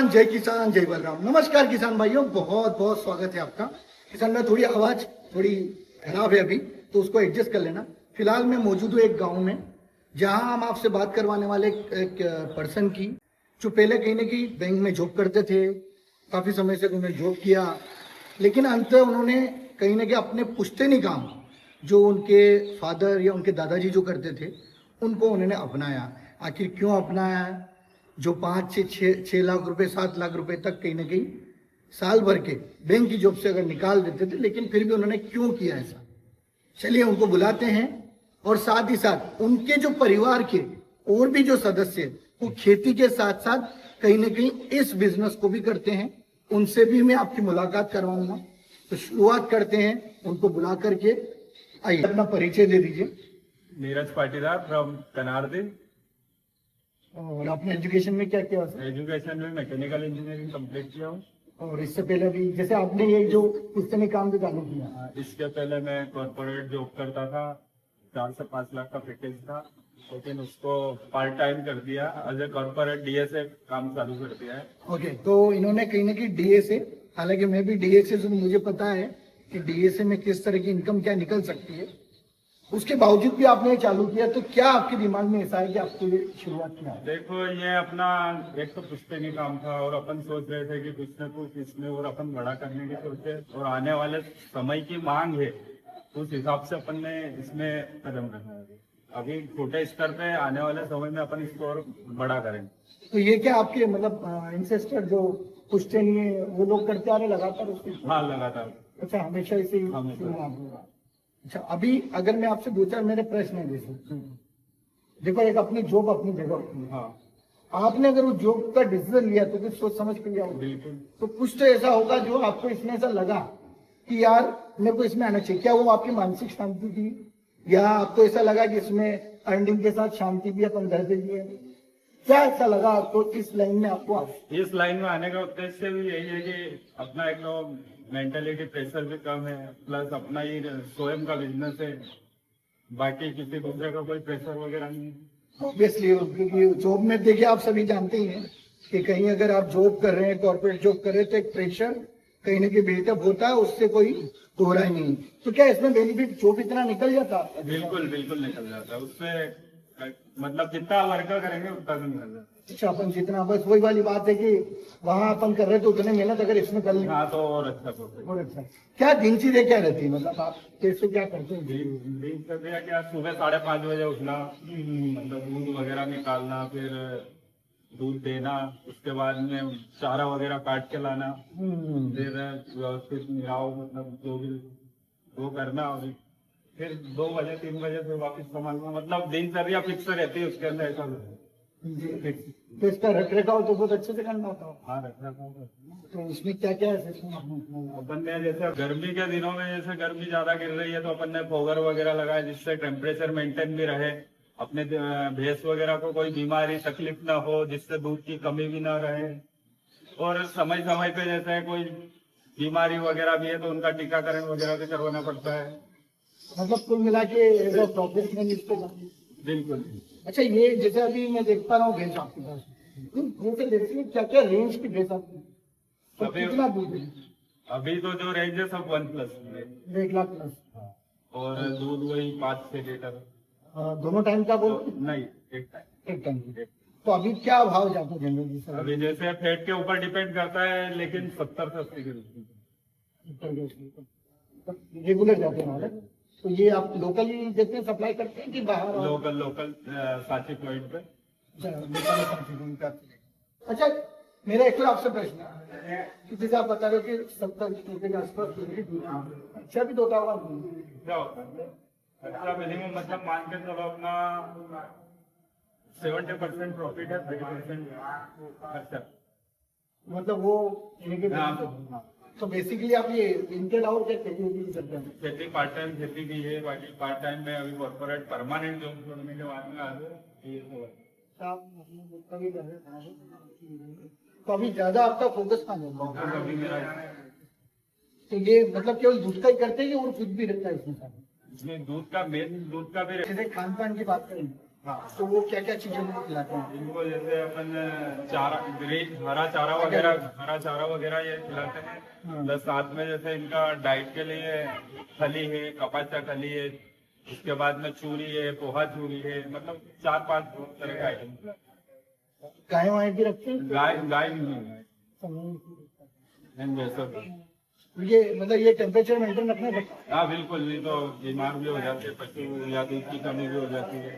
किसान जय बलराम। नमस्कार किसान भाइयों, बहुत बहुत स्वागत है आपका। किसान में थोड़ी आवाज थोड़ी खराब है अभी, तो उसको एडजस्ट कर लेना। फिलहाल मैं मौजूद हूँ एक गांव में, जहां हम आपसे बात करवाने वाले एक पर्सन की, जो पहले कहीं ना कहीं बैंक में जॉब करते थे। काफी समय से उन्होंने जॉब किया, लेकिन अंत उन्होंने कहीं ना कहीं अपने पुश्तैनी काम, जो उनके फादर या उनके दादाजी जो करते थे, उनको उन्होंने अपनाया। आखिर क्यों अपनाया? जो 5 से 6 लाख रुपए 7 लाख रुपए तक कहीं ना कहीं साल भर के बैंक की जॉब से अगर निकाल देते थे, लेकिन फिर भी उन्होंने क्यों किया ऐसा? चलिए उनको बुलाते हैं, और साथ ही साथ उनके जो परिवार के और भी जो सदस्य वो खेती के साथ साथ कहीं ना कहीं इस बिजनेस को भी करते हैं, उनसे भी मैं आपकी मुलाकात करवाऊंगा। तो शुरुआत करते हैं उनको बुला करके। आइए अपना परिचय दे दीजिए। नीरज पाटीदार फ्रॉम कनार्दे। और आपने एजुकेशन में क्या किया? एजुकेशन में मैकेनिकल इंजीनियरिंग कंप्लीट किया हूँ। और इससे पहले भी जैसे आपने ये जो पुश्तैनी काम भी चालू किया? इसके पहले मैं कॉर्पोरेट जॉब करता था, 4 से 5 लाख का पैकेज था, लेकिन उसको पार्ट टाइम कर दिया। एज ए कॉर्पोरेट डीएसए काम चालू कर दिया है। ओके, तो इन्होंने कहीं ना कहीं डीएसए, हालांकि मैं भी डीएसए से मुझे पता है कि डीएसए में किस तरह की इनकम क्या निकल सकती है, उसके बावजूद भी आपने चालू किया। तो क्या आपके दिमाग में ऐसा है कि आपने शुरुआत किया? देखो, ये अपना एक तो पुश्तैनी काम था, और अपन सोच रहे थे कि कुछ न कुछ इसमें और अपन बड़ा करने की सोचे, और आने वाले समय की मांग है उस हिसाब से अपन ने इसमें कदम रखा है। अभी छोटे स्तर पे, आने वाले समय में अपन इसको और बड़ा करेंगे। तो ये क्या आपके मतलब इंसेस्टर जो पुश्तैनी है वो लोग करते आ रहे लगातार उसके? हाँ, लगातार। अच्छा, हमेशा इसे अच्छा, अभी अगर मैं आपसे 2-4 मेरे प्रश्न है जैसे, देखो एक अपनी जॉब अपनी जगह होती है। हाँ, आपने अगर वो जॉब का डिसीजन लिया तो कुछ सोच समझ के लिया होगा। बिल्कुल। तो कुछ तो ऐसा होगा जो आपको इसमें ऐसा लगा कि यार मेरे को इसमें आना चाहिए। क्या वो आपकी मानसिक शांति थी, या आपको ऐसा लगा कि इसमें अर्निंग के साथ शांति भी अपन घर पे लिए? क्या ऐसा लगा आपको इस लाइन में? आपको इस लाइन में आने का उद्देश्य भी यही है कि अपना एक तो मेंटलिटी प्रेशर भी कम है, प्लस अपना ही स्वयं का बिजनेस है, बाकी किसी दूसरे का कोई प्रेशर वगैरह नहीं है। ऑब्वियसली, क्योंकि जॉब में देखिए आप सभी जानते ही हैं कि कहीं अगर आप जॉब कर रहे हैं, कॉर्पोरेट जॉब कर रहे हैं, तो एक प्रेशर कहीं ना कहीं बिल्टअप होता है, उससे कोई दोहरा ही नहीं। तो क्या इसमें बेनिफिट जॉब इतना निकल जाता? बिल्कुल बिल्कुल निकल जाता है उससे, मतलब जितना वर्क करेंगे उतना निकल जाता है। अच्छा, अपन जितना, बस वही वाली बात है कि वहाँ अपन कर रहे तो उतने मेहनत अगर इसमें कर लें हाँ तो और अच्छा करते। और अच्छा। क्या दिनचर्या क्या रहती है, मतलब आप कैसे क्या करते हैं? दिनचर्या क्या, सुबह 5:30 बजे उठना, मतलब दूध वगैरह निकालना, फिर दूध देना, उसके बाद में चारा वगैरह काट के लाना, फिर व्यवस्थित मिलाओ, मतलब जो भी वो करना, और फिर 2 बजे 3 बजे फिर वापस संभालना। मतलब दिनचर्या फिक्स रहती है उसके अंदर, ऐसा तो इसका रख रखाव तो बहुत अच्छे से करना होता है। हाँ, रखना। तो इसमें क्या क्या है? अपन ने जैसे गर्मी के दिनों में, जैसे गर्मी ज्यादा गिर रही है, तो अपन ने फोगर वगैरह लगाया जिससे टेम्परेचर मेंटेन भी रहे, अपने भैंस वगैरह को कोई बीमारी तकलीफ ना हो, जिससे दूध की कमी भी ना रहे। और समय समय पे जैसे कोई बीमारी वगैरह भी है तो उनका टीकाकरण वगैरह भी करवाना पड़ता है। मतलब कुल मिला के एज प्रॉफिट में इसको। बिल्कुल। अच्छा, ये जैसे अभी मैं देख पा रहा हूँ भैंस आपके पास, देखिए क्या क्या रेंज की भैंस आपकी, तो कितना दूध है? अभी तो जो रेंज है सब 1+ है, 1 लाख प्लस। और दूध वही 5-6 लीटर। दोनों टाइम का बोल? नहीं, एक टाइम। एक टाइम। तो अभी क्या भाव जाता है जनरली सर? अभी जैसे फैट के ऊपर डिपेंड करता है, लेकिन 70 से 80 के रेगुलर जाते हैं। तो ये आप लोकली देते हैं, सप्लाई करते हैं कि बाहर? लोकल सांची पॉइंट पे। अच्छा, मेरा एक आपसे प्रश्न है कि जैसे आप बता रहे हो कि 70 के आसपास अच्छा भी होता होगा? क्या होता है अच्छा मिनिमम, मतलब मान के चलो अपना 70% प्रॉफिट है, 30% खर्चा। मतलब वो तो बेसिकली आप ये इनके अलावा क्या खेती करते हैं? खेती पार्ट टाइम खेती की है, बाकी पार्ट टाइम में अभी कॉर्पोरेट परमानेंट जॉब छोड़ने के बाद में तो अभी ज्यादा आपका फोकस कहाँ है? अभी मेरा तो ये मतलब केवल दूध का ही करते हैं और कुछ भी रहता है इसमें? इसमें दूध का मेन दूध का भी जैसे खान पान की बात करें हाँ, तो वो क्या क्या चीजें उनको खिलाते हैं? इनको जैसे अपन चारा ग्रीन हरा चारा वगैरह ये खिलाते हैं। हाँ। प्लस साथ में जैसे इनका डाइट के लिए खली है, कपाचा खली है, उसके बाद में चूरी है, पोहा चूरी है, मतलब 4-5 तरह का आइटम। गाय वाय भी रखते हैं? गाय गाय भी नहीं है, तो जैसा ये मतलब ये टेम्परेचर मेंटेन रखना पड़ता हाँ बिल्कुल, नहीं तो बीमार भी हो जाते हैं पशु, या दूध की कमी भी हो जाती है।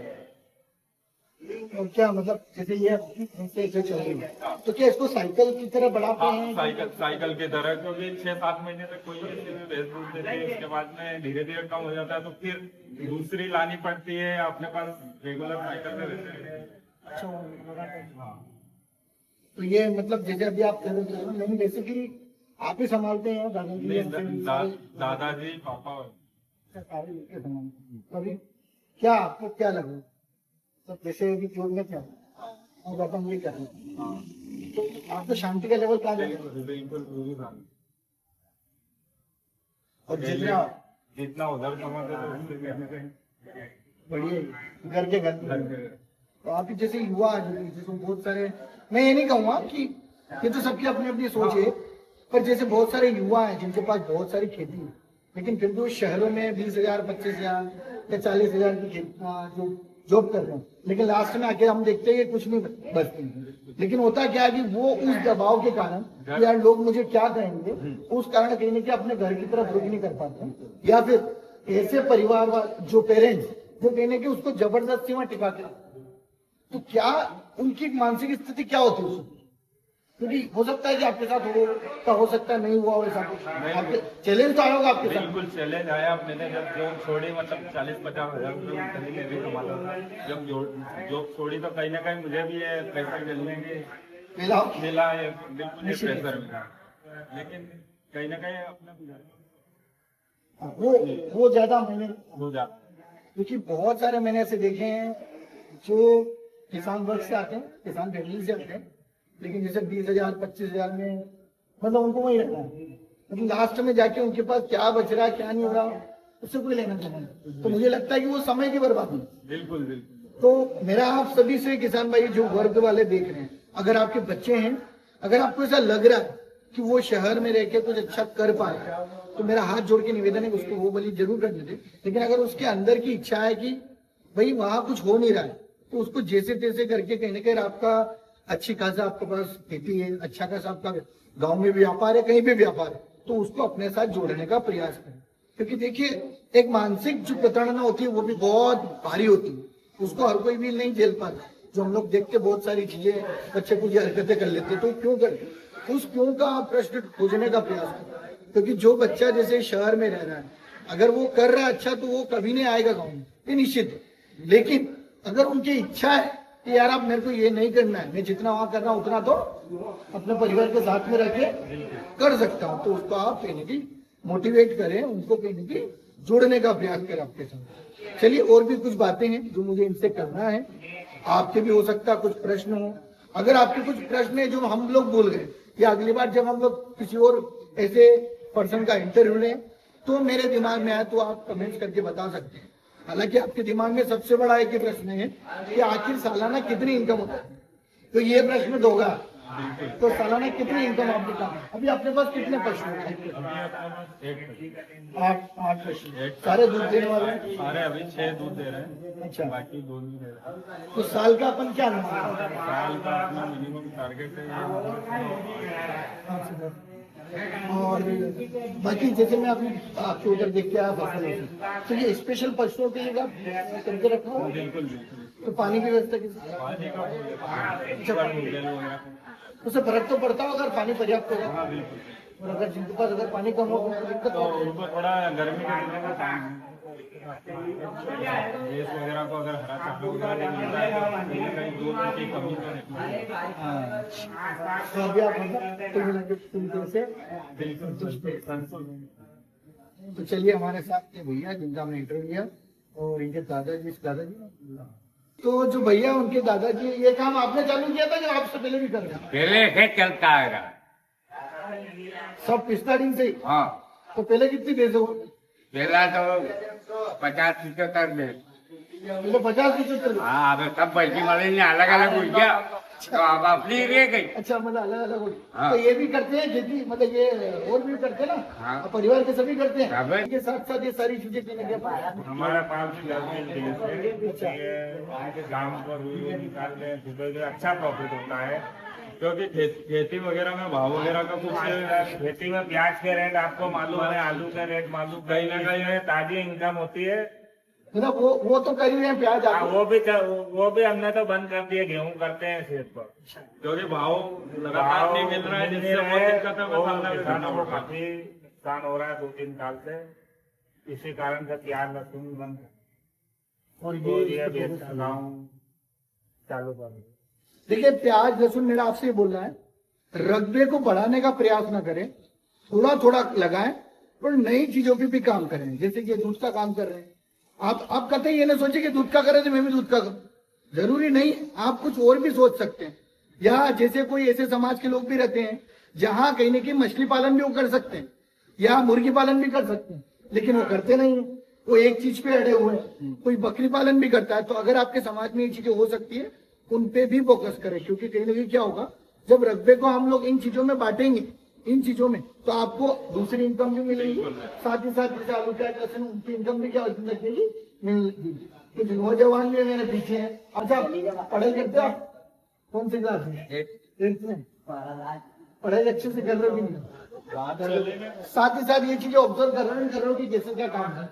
है। और क्या मतलब जैसे ये ऐसे चल रही है, तो क्या इसको साइकिल की तरह बढ़ाते हाँ, हैं? साइकिल की तरह, क्योंकि 6-7 महीने तक कोई ऐसी भी भैंस दूध देती है, उसके बाद में धीरे धीरे कम हो जाता है, तो फिर दूसरी लानी पड़ती है। अपने पास रेगुलर साइकिल में रहते हैं। अच्छा, हाँ तो ये मतलब जैसे अभी आप कह रहे हो, लेकिन बेसिकली आप ही संभालते हैं दादाजी? दादाजी पापा सारे लेके संभालते हैं। तो अभी क्या आपको क्या लगा, तो जैसे अभी जोड़ में क्या और अपन ये कर रहे हैं, तो आपको शांति का लेवल क्या लगे? बिल्कुल। और जितना जितना उधर कमाते थे उससे कहीं ना कहीं बढ़िया ही, घर के घर घर के तो आप ही जैसे युवा हैं, जैसे बहुत सारे, मैं ये नहीं कहूँगा कि ये तो सबकी अपनी अपनी सोच है, पर जैसे बहुत सारे युवा हैं जिनके पास बहुत सारी खेती है, लेकिन फिर भी वो शहरों में 20,000, 25,000 या 40,000 की जो जॉब कर रहे हैं, लेकिन लास्ट में आके हम देखते हैं कि कुछ नहीं बचती है। लेकिन होता क्या है कि वो उस दबाव के कारण कि यार लोग मुझे क्या कहेंगे, उस कारण कहीं ना कहीं अपने घर की तरफ रुक नहीं कर पाते, या फिर ऐसे परिवार जो पेरेंट्स जो कहने की उसको जबरदस्ती वहां टिका के, तो क्या उनकी मानसिक स्थिति क्या होती है उसमें? क्योंकि हो सकता है कि आपके साथ हो सकता है नहीं हुआ हो ऐसा कुछ, आपके चैलेंज तो आया होगा आपके साथ? बिल्कुल चैलेंज आया। मैंने जब जॉब छोड़ी, मतलब 40-50 हजार रुपये कहीं में भी कमाता था। जब जॉब छोड़ी तो कहीं ना कहीं मुझे भी ये प्रेशर मिलने की मिला है, बिल्कुल ये प्रेशर मिला, लेकिन कहीं ना कहीं अपना वो ज्यादा मैंने, हो जाता। क्योंकि बहुत सारे मैंने ऐसे देखे हैं जो किसान वर्ग से आते हैं, किसान फैमिली से आते हैं, लेकिन जैसे 20,000, 25,000 में मतलब उनको वही रहना है, लेकिन लास्ट में जाके उनके पास क्या बच रहा है क्या नहीं हो रहा उससे कोई लेना देना नहीं। तो मुझे लगता है कि वो समय की बर्बादी है। बिल्कुल। तो मेरा आप सभी से किसान भाई जो वर्ग वाले देख रहे हैं, अगर आपके बच्चे हैं, अगर आपको ऐसा लग रहा है कि वो शहर में रह के कुछ अच्छा कर पाए, तो मेरा हाथ जोड़ के निवेदन है कि उसको वो बलि जरूर करने दे। लेकिन अगर उसके अंदर की इच्छा है कि भाई वहां कुछ हो नहीं रहा है, तो उसको जैसे तैसे करके कहीं ना कहीं आपका अच्छी खासा आपके पास खेती है, अच्छा खासा आपका गांव में व्यापार है, कहीं भी व्यापार है, तो उसको अपने साथ जोड़ने का प्रयास करें। क्योंकि देखिए एक मानसिक जो प्रताड़ना होती है वो भी बहुत भारी होती है, उसको हर कोई भी नहीं झेल पाता। जो हम लोग देख के बहुत सारी चीजें बच्चे कुछ हरकतें कर लेते, तो क्यों करते, उस क्यों का प्रश्न खोजने का प्रयास करें। क्योंकि जो बच्चा जैसे शहर में रह रहा है, अगर वो कर रहा है अच्छा, तो वो कभी नहीं आएगा गाँव में, ये निश्चित है। लेकिन अगर उनकी इच्छा है कि यार आप मेरे को ये नहीं करना है, मैं जितना वहां कर रहा हूँ उतना तो अपने परिवार के साथ में रह के कर सकता हूँ, तो उसको आप कहीं की मोटिवेट करें, उनको कहीं की जोड़ने का प्रयास करें आपके साथ। चलिए और भी कुछ बातें हैं जो मुझे इनसे करना है, आपके भी हो सकता है कुछ प्रश्न हो। अगर आपके कुछ प्रश्न है जो हम लोग भूल गए, या अगली बार जब हम लोग किसी और ऐसे पर्सन का इंटरव्यू लें तो मेरे दिमाग में आए, तो आप कमेंट्स करके बता सकते हैं। हालांकि आपके दिमाग में सबसे बड़ा एक ही प्रश्न है कि आखिर सालाना कितनी इनकम होता है, तो ये प्रश्न दोगा तो सालाना कितनी इनकम आपकी कम है। अभी अपने पास कितने पशु हैं? आठ पशु, सारे दूध देने वाले हैं? सारे अभी 6 दूध दे रहे हैं, अच्छा, बाकी 2 नहीं दे रहे हैं। तो साल का अपन क्या अनुमान है? साल का अपना मिनिमम टारगेट है। और बाकी जैसे मैं अपनी आपके उधर देख के आया फसल होती, तो ये स्पेशल पशुओं के लिए आप करके रखा हो? बिल्कुल। तो पानी की व्यवस्था किस, पानी का उससे फर्क तो पड़ता हो अगर पानी पर्याप्त होगा? हाँ बिल्कुल। और अगर जिनके पास अगर पानी कम हो तो दिक्कत तो हो? उनको थोड़ा गर्मी के दिनों में गैस वगैरह को अगर हरा चावल वगैरह नहीं मिलता है तो कहीं ना कहीं दूध की कमी तो रहती है। तो अभी आप मतलब से तो चलिए हमारे साथ ये भैया जिनका हमने इंटरव्यू लिया, और इनके दादाजी तो जो भैया उनके दादाजी, ये काम आपने चालू किया था कि आपसे पहले भी कर रहे? पहले से चलता है। सब पिस्ताडीन से ही? हाँ, तो पहले कितनी भैंसे हो? पहला तो 50-75 में। એટલે 50-75 हाँ अब सब पैसे वाले ने अलग अलग उठ गया तो अब अपनी रह गई। अच्छा मतलब अलग अलग हाँ। तो ये भी करते हैं खेती मतलब ये और भी करते हैं ना हाँ। और परिवार के सभी करते हैं सब है। इसके साथ साथ ये सारी चीजें करने के बाद हमारे पास 10 दिन ये गांव पर हुई निकालते हैं सुबह से अच्छा प्रॉफिट होता है क्योंकि खेती वगैरह में भाव वगैरह का कुछ खेती में प्याज के रेट आपको मालूम है, आलू के रेट मालूम, कहीं ना कहीं ताजी इनकम होती है। मतलब वो तो कर ही रहे हैं प्याज हाँ, आलू। वो भी हमने तो बंद कर दिए, गेहूं करते हैं खेत पर क्योंकि भाव लगातार नहीं मिल रहा है जिससे बहुत दिक्कतों का सामना करना किसानों को काफी नुकसान हो रहा है 2-3 साल से। इसी कारण से प्याज लहसुन बंद और तो ये ये बेच लगाऊं चालू कर दिया। देखिए प्याज लहसुन मेरा आपसे ये बोलना है रकबे को बढ़ाने का प्रयास न करें, थोड़ा थोड़ा लगाएं और नई चीजों पे भी काम करें। जैसे कि दूध का काम कर रहे हैं आप कहते हैं ये ना सोचे कि दूध का करें तो मैं भी दूध का करूं, जरूरी नहीं, आप कुछ और भी सोच सकते हैं। या जैसे कोई ऐसे समाज के लोग भी रहते हैं जहां कहीं ना कहीं मछली पालन भी वो कर सकते हैं या मुर्गी पालन भी कर सकते हैं, लेकिन वो करते नहीं है, वो एक चीज पे अड़े हुए हैं। कोई बकरी पालन भी करता है, तो अगर आपके समाज में ये चीजें हो सकती है उन पे भी फोकस करें, क्योंकि कहीं ना कहीं क्या होगा जब रकबे को हम लोग इन चीजों में बांटेंगे इन चीजों में तो आपको दूसरी इनकम भी मिलेगी, साथ ही साथ जैसे आलू प्याज लहसुन उनकी इनकम भी क्या लगेगी मिलेगी। कुछ नौजवान भी मेरे पीछे हैं। अच्छा पढ़ाई करते हो आप? कौन सी क्लास में? 8th में। पढ़ाई अच्छे से कर रहे हो कि नहीं? साथ ही साथ ये चीजें ऑब्जर्व कर रहे हो कि कैसे क्या काम है,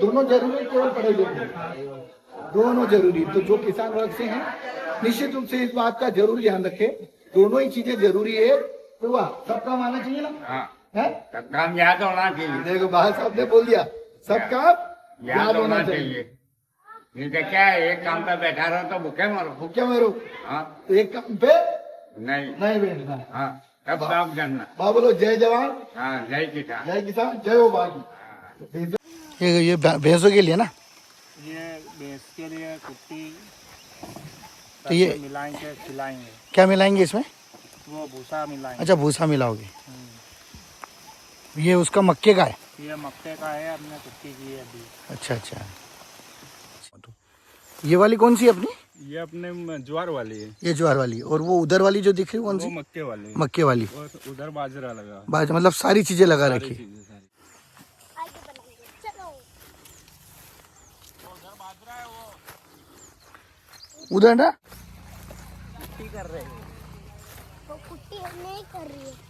दोनों जरूरी है, केवल पढ़ाई जरूरी, दोनों जरूरी। तो जो किसान वर्ग से हैं निश्चित रूप से इस बात का जरूर ध्यान रखें, दोनों ही चीजें जरूरी है। तो वाह सब काम आना चाहिए ना हाँ है? सब काम याद होना चाहिए। देखो बाहर साहब ने बोल दिया सब काम याद होना चाहिए। नहीं तो क्या है एक काम पे बैठा रहो तो भूखे मरो। क्या मरो हाँ तो एक काम पे नहीं नहीं बैठना। हाँ सब काम करना। बाबा बोलो जय जवान हाँ जय किसान। जय किसान जय हो बागी। ये भैंसों के लिए ना, ये भैंस के लिए कुट्टी तो ये मिलाएंगे खिलाएंगे, क्या मिलाएंगे इसमें? वो भूसा मिलाएंगे। अच्छा भूसा मिलाओगे। ये उसका मक्के का है? ये मक्के का है, हमने कुट्टी की है अभी। अच्छा अच्छा। ये वाली कौन सी है अपनी? ये अपने ज्वार वाली है। ये ज्वार वाली। और वो उधर वाली जो दिख रही है कौन वो सी? मक्के वाली है। मक्के वाली। और उधर बाजरा लगा, बाज मतलब सारी चीजें लगा सारी रखी। चीजें सारी। उधर ना वो कुट्टी नहीं कर रही है।